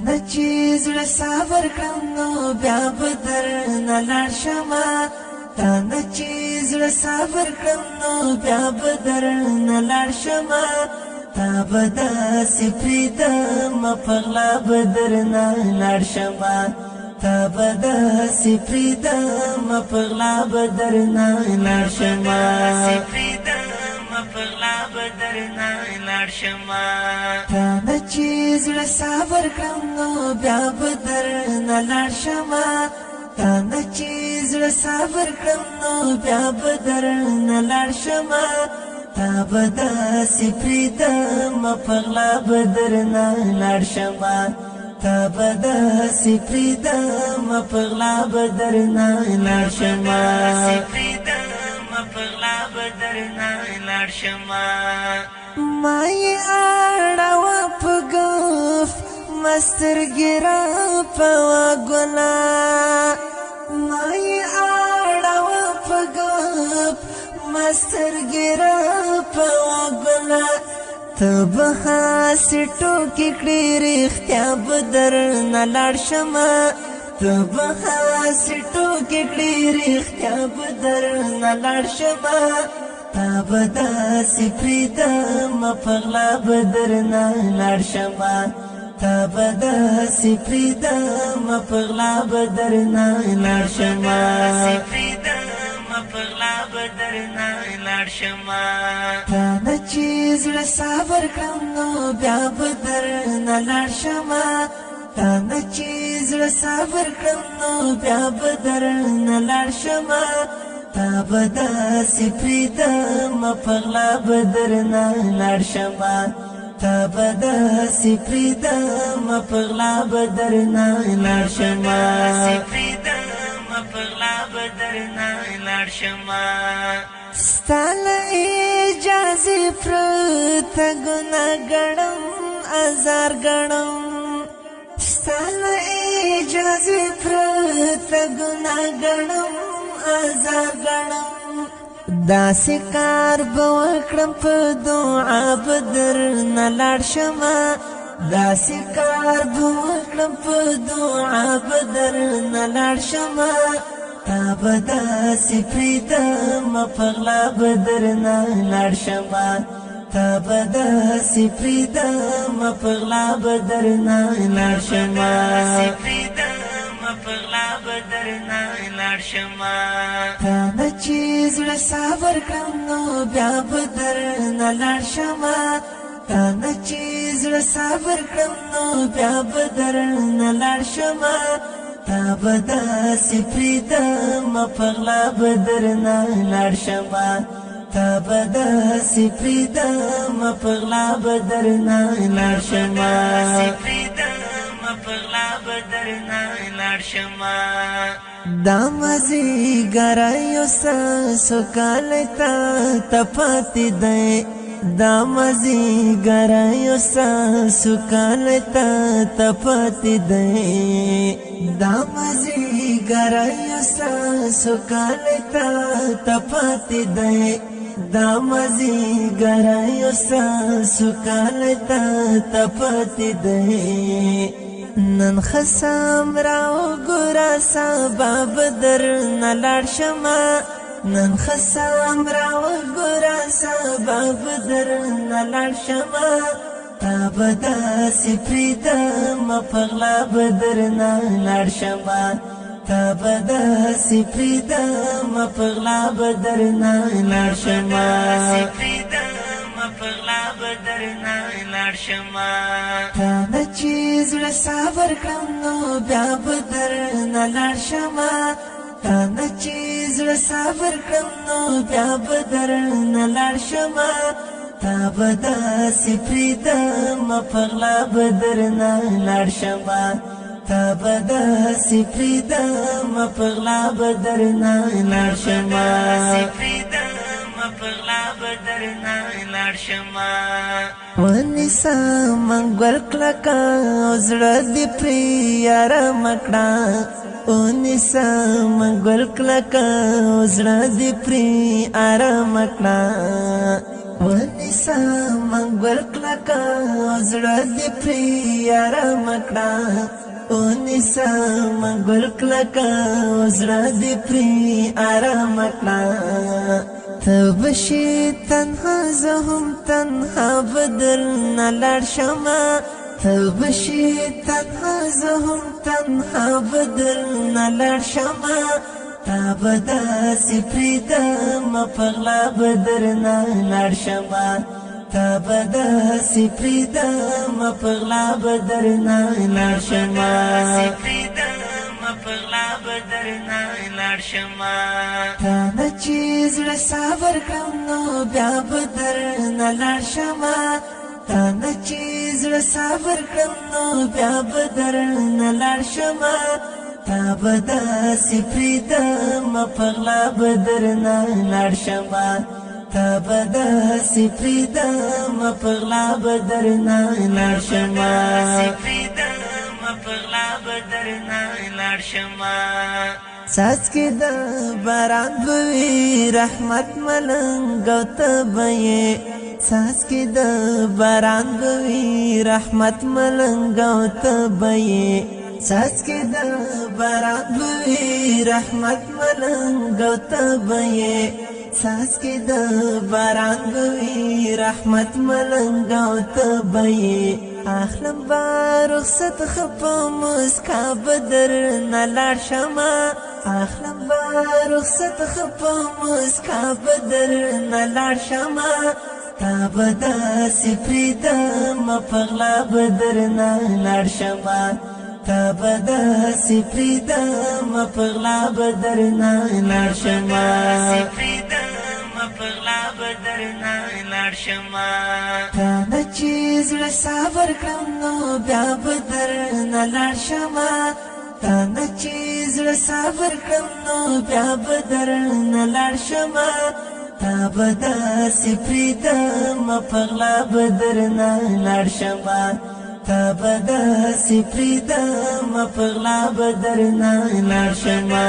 نه چې زړه صبر کړم نو بیا به درنه لاړ شمه تا نه چې زړه صبر کړم نو بیا به درنه لاړ شمه تا به داسې پرېږدم په غلا به درنه لاړ شمه تا به داسې پرېږدم په غلا به درنه لاړ شمه تا نه چې زړه صبر کړم نو بیا به درنه لاړ شمه تا نه چې زړه صبر کړم نو بیا به درنه لاړ شمه تا به داسې پرېږدم په غلا به درنه لاړ شمه تا به داسې پرېږدم په غلا به درنه لاړ شمه ما یې اړوه په ګف ما سترګې را په غوږونه ما یې اړوه په ګف ما سترګې را په غوږونه ته به هسې ټوکې کړې رښتیا به درنه لاړ شمه ته به هسې ټوکې کړې رښتیا به درنه لاړ شمه تا به داسې پرېږدم په غلا به درنه لاړ شمه تا به داسې پرېږدم په غلا به درنه لاړ شمه تا نه چې زړه صبر کړم نو بیا به درنه لاړ شمه تا نه چې زړه صبر کړم نو بیا به درنه لاړ شمه تا به داسې پرېږدم په غلا به درنه لاړ شمه تا به داسې پرېږدم په غلا به درنه لاړ شمه ستا له اجازې پرته ګناه ګڼم ازار ګڼم ستا له اجازې پرته ګناه ګڼم ازار ګڼم داسې کار به وکړم په دعا به درنه لاړ شمه داسې کار به وکړم په دعا به درنه لاړ شمه تا به داسې پرېږدم په غلا به درنه لاړ شمه تا به داسې پرېږدم په غلا به درنه لاړ شمه تا نه چې زړه صبر کړم نو بیا به درنه لاړ شمه تا نه چې زړه صبر کړم نو بیا به درنه لاړ شمه تا به داسې پرېږدم په غلا به درنه لاړ شمه تا به داسې پرېږدم په غلا به درنه لاړ شمه دا مازدیګر یو ستاسو کالی ته پاتې دی دا مازدیګر یو ستاسو کالی ته پاتې دی دا مازدیګر یو ستاسو کالی ته پاتې دی دا مازدیګر یو ستاسو کالی ته پاتې دی نن خصم راو ګوره سبا به درنه لاړ شمه نن خصم راو ګوره سبا به درنه لاړ شمه تا به داسې پرېږدم په غلا به درنه لاړ شمه تا به داسې پرېږدم په غلا به درنه لاړ شمه تا نه چې زړه صبر کړم نو بیا به درنه لاړ شمه تا نه چې زړه صبر کړم نو بیا به درنه لاړ شمه تا به داسې پرېږدم په غلا به درنه لاړ شمه تا به داسې پرېږدم په غلا به درنه لاړ شمه ونیسه منګول کلکه او زړه دې پرې آرام کړه ونیسه منګول کلکه او زړه دې پرې آرام کړه ونیسا منګل کلکا زړه دې پرې آرام کړه ونیسا منګل کلکا زړه دې پرې آرام کړه ته بشي تنها زه هم تنها بدل نه لاړ شمه ته بشي تنها زه هم تنها بدل نه لاړ شمه تا به داسې پرېږدم په غلا به درنه لاړ شمه تا به داسې پرېږدم په غلا به درنه لاړ شمه تا نه چې زړه صبر کړم نو بیا به درنه لاړ شمه تا نه چې زړه صبر کړم نو بیا به درنه لاړ شمه تا به داسې پرېږدم په غلا به درنه لاړ شمه تا به داسې پرېږدم په غلا به درنه لاړ شمه څاڅکي د باران به وي رحمت ملنګ او ته به یې څاڅکي د باران به وي رحمت ملنګ او ته به یې څاڅکي د باران به وي رحمت ملنګ او ته به یې څاڅکي د باران به وي رحمت ملنګ او ته به یې اخلم به رخصت ښه په مسکا به درنه لاړ شمه اخلم به رخصت ښه په مسکا به درنه لاړ شمه تا به داسې پرېږدم په غلا به درنه لاړ شمه تا به داسې پرېږدم په غلا به درنه لاړ شمه تا نه چې زړه صبر کړم نو بیا به درنه لاړ شمه تا نه چې زړه صبر کړم نو بیا به درنه لاړ شمه تا به داسې پرېږدم په غلا به درنه لاړ شمه تا به داسې پرېږدم په غلا به درنه لاړ شمه